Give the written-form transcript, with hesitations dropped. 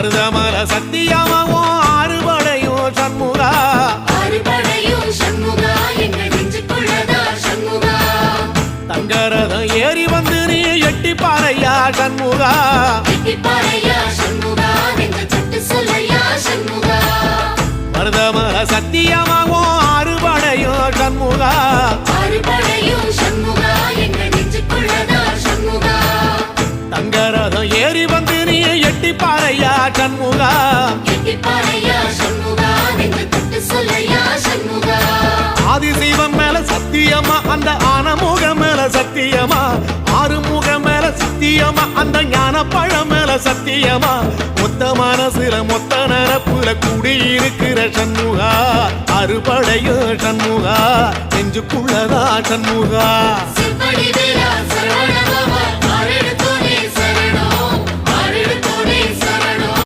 மருதமல சத்தியமாவும் ஆறுபடையும் சண்முகா தங்கரதம் ஏறி வந்து நீ எட்டிப்பாறையா சண்முகா மருதமல சத்தியமாவும் ஆறுபடையும் சண்முகா தங்கரதம் ஏறி வந்து நீ எட்டிப்பாறையா சண்முகா ஆதிசைவம் மேல சத்தியமா அந்த ஆனமுகம் மேல சத்தியமா ஆறுமுகம் மேல சத்தியமா அந்த ஞான பழம் மேல சத்தியமா மொத்த மனசுல மொத்த நரப்புல குடியிருக்கிற சண்முகா அறுபடையும் சண்முகா நெஞ்சுக்குள்ளதா சண்முகா